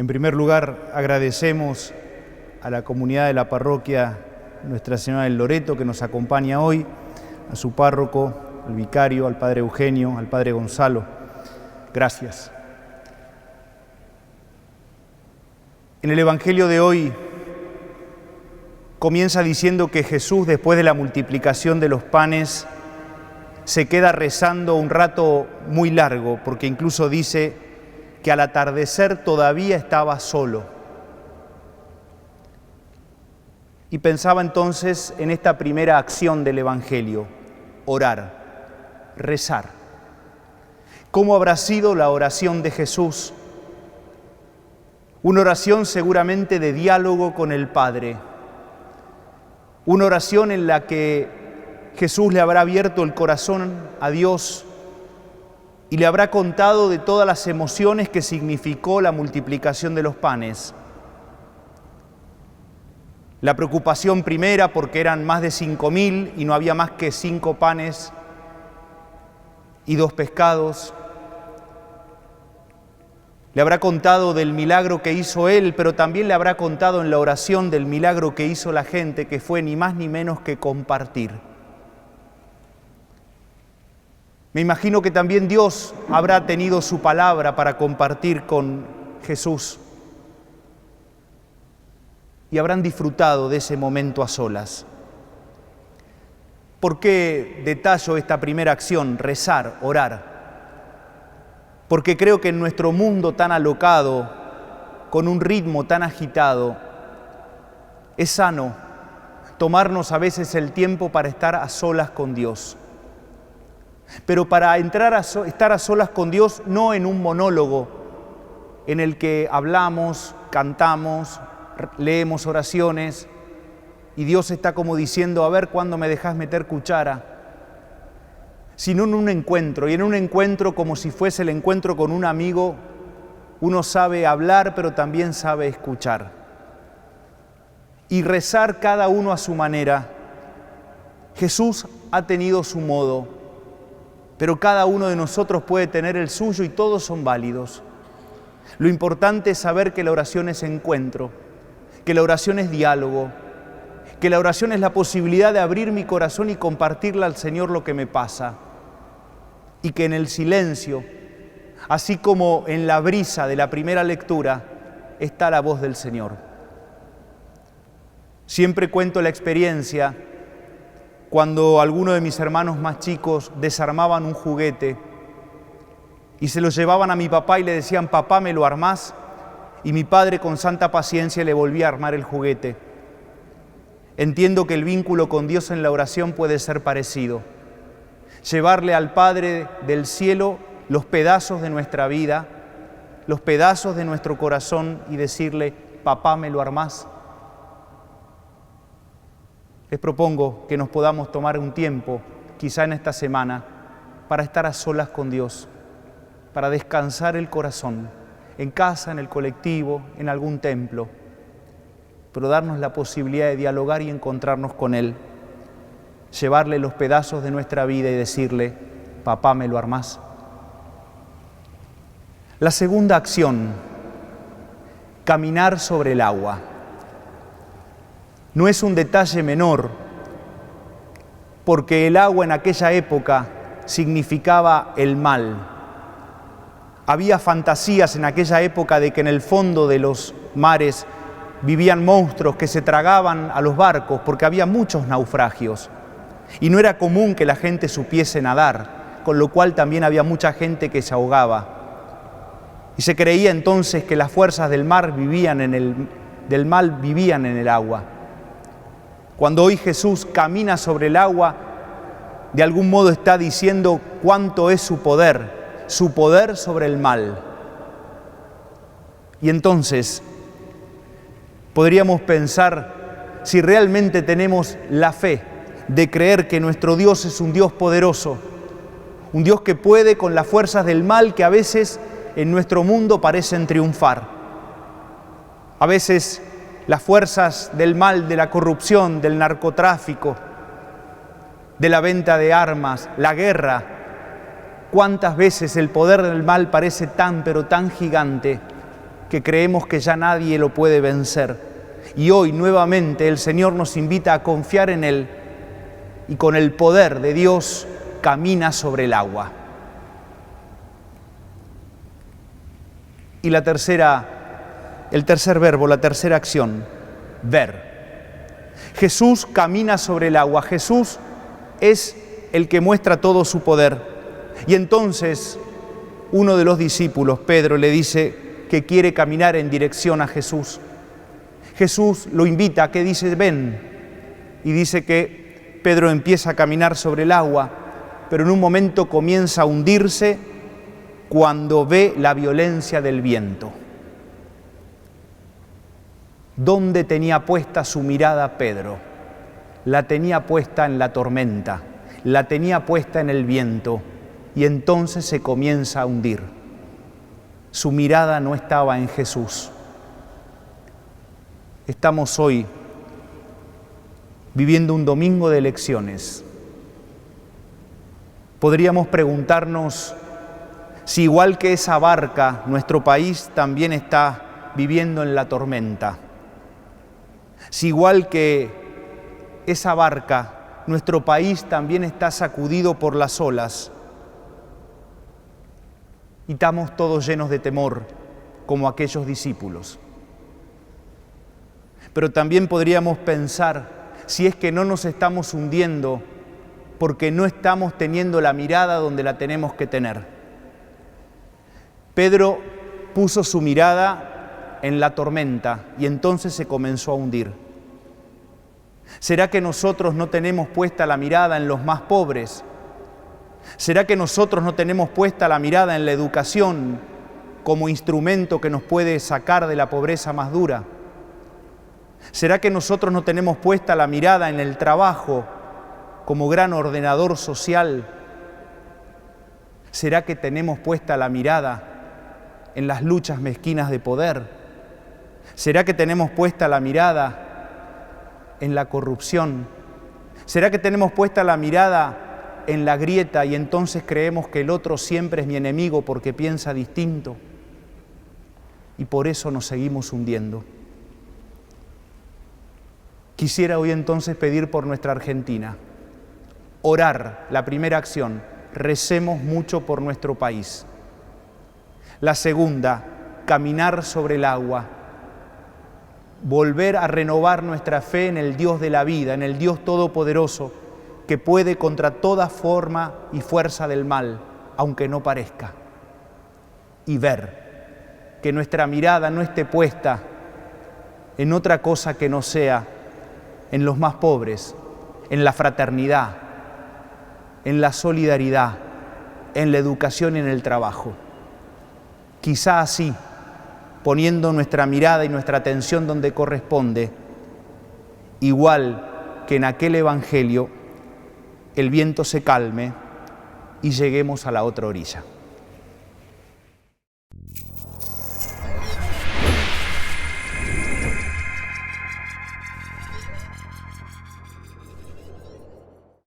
En primer lugar, agradecemos a la comunidad de la parroquia Nuestra Señora del Loreto que nos acompaña hoy, a su párroco, al vicario, al padre Eugenio, al padre Gonzalo. Gracias. En el Evangelio de hoy comienza diciendo que Jesús, después de la multiplicación de los panes, se queda rezando un rato muy largo, porque incluso dice que al atardecer todavía estaba solo. Y pensaba entonces en esta primera acción del Evangelio: orar, rezar. ¿Cómo habrá sido la oración de Jesús? Una oración seguramente de diálogo con el Padre. Una oración en la que Jesús le habrá abierto el corazón a Dios y le habrá contado de todas las emociones que significó la multiplicación de los panes. La preocupación primera porque eran más de 5.000 y no había más que 5 panes y 2 pescados. Le habrá contado del milagro que hizo él, pero también le habrá contado en la oración del milagro que hizo la gente, que fue ni más ni menos que compartir. Me imagino que también Dios habrá tenido su palabra para compartir con Jesús y habrán disfrutado de ese momento a solas. ¿Por qué detallo esta primera acción, rezar, orar? Porque creo que en nuestro mundo tan alocado, con un ritmo tan agitado, es sano tomarnos a veces el tiempo para estar a solas con Dios. Pero para estar a solas con Dios, no en un monólogo en el que hablamos, cantamos, leemos oraciones y Dios está como diciendo: a ver cuándo me dejas meter cuchara, sino en un encuentro, y en un encuentro como si fuese el encuentro con un amigo, uno sabe hablar pero también sabe escuchar y rezar cada uno a su manera. Jesús ha tenido su modo, pero cada uno de nosotros puede tener el suyo y todos son válidos. Lo importante es saber que la oración es encuentro, que la oración es diálogo, que la oración es la posibilidad de abrir mi corazón y compartirle al Señor lo que me pasa, y que en el silencio, así como en la brisa de la primera lectura, está la voz del Señor. Siempre cuento la experiencia cuando alguno de mis hermanos más chicos desarmaban un juguete y se lo llevaban a mi papá y le decían: papá, ¿me lo armás? Y mi padre con santa paciencia le volvía a armar el juguete. Entiendo que el vínculo con Dios en la oración puede ser parecido. Llevarle al Padre del cielo los pedazos de nuestra vida, los pedazos de nuestro corazón y decirle: papá, ¿me lo armás? Les propongo que nos podamos tomar un tiempo, quizá en esta semana, para estar a solas con Dios, para descansar el corazón, en casa, en el colectivo, en algún templo, pero darnos la posibilidad de dialogar y encontrarnos con Él, llevarle los pedazos de nuestra vida y decirle: papá, ¿me lo armás? La segunda acción, caminar sobre el agua. No es un detalle menor, porque el agua en aquella época significaba el mal. Había fantasías en aquella época de que en el fondo de los mares vivían monstruos que se tragaban a los barcos, porque había muchos naufragios. Y no era común que la gente supiese nadar, con lo cual también había mucha gente que se ahogaba. Y se creía entonces que las fuerzas del mal vivían en el agua. Cuando hoy Jesús camina sobre el agua, de algún modo está diciendo cuánto es su poder sobre el mal. Y entonces podríamos pensar si realmente tenemos la fe de creer que nuestro Dios es un Dios poderoso, un Dios que puede con las fuerzas del mal que a veces en nuestro mundo parecen triunfar. A veces las fuerzas del mal, de la corrupción, del narcotráfico, de la venta de armas, la guerra. ¿Cuántas veces el poder del mal parece tan, pero tan gigante que creemos que ya nadie lo puede vencer. Y hoy nuevamente el Señor nos invita a confiar en Él y con el poder de Dios camina sobre el agua. Y el tercer verbo, la tercera acción, ver. Jesús camina sobre el agua. Jesús es el que muestra todo su poder. Y entonces uno de los discípulos, Pedro, le dice que quiere caminar en dirección a Jesús. Jesús lo invita, que dice, ven. Y dice que Pedro empieza a caminar sobre el agua, pero en un momento comienza a hundirse cuando ve la violencia del viento. ¿Dónde tenía puesta su mirada Pedro? La tenía puesta en la tormenta, la tenía puesta en el viento, y entonces se comienza a hundir. Su mirada no estaba en Jesús. Estamos hoy viviendo un domingo de elecciones. Podríamos preguntarnos si igual que esa barca, nuestro país también está viviendo en la tormenta. Si igual que esa barca, nuestro país también está sacudido por las olas. Y estamos todos llenos de temor, como aquellos discípulos. Pero también podríamos pensar si es que no nos estamos hundiendo porque no estamos teniendo la mirada donde la tenemos que tener. Pedro puso su mirada en la tormenta y entonces se comenzó a hundir. ¿Será que nosotros no tenemos puesta la mirada en los más pobres? ¿Será que nosotros no tenemos puesta la mirada en la educación como instrumento que nos puede sacar de la pobreza más dura? ¿Será que nosotros no tenemos puesta la mirada en el trabajo como gran ordenador social? ¿Será que tenemos puesta la mirada en las luchas mezquinas de poder? ¿Será que tenemos puesta la mirada en la corrupción? ¿Será que tenemos puesta la mirada en la grieta y entonces creemos que el otro siempre es mi enemigo porque piensa distinto? Y por eso nos seguimos hundiendo. Quisiera hoy entonces pedir por nuestra Argentina, orar, la primera acción, recemos mucho por nuestro país. La segunda, caminar sobre el agua, volver a renovar nuestra fe en el Dios de la vida, en el Dios Todopoderoso, que puede contra toda forma y fuerza del mal, aunque no parezca. Y ver que nuestra mirada no esté puesta en otra cosa que no sea en los más pobres, en la fraternidad, en la solidaridad, en la educación y en el trabajo. Quizá así, poniendo nuestra mirada y nuestra atención donde corresponde, igual que en aquel evangelio, el viento se calme y lleguemos a la otra orilla.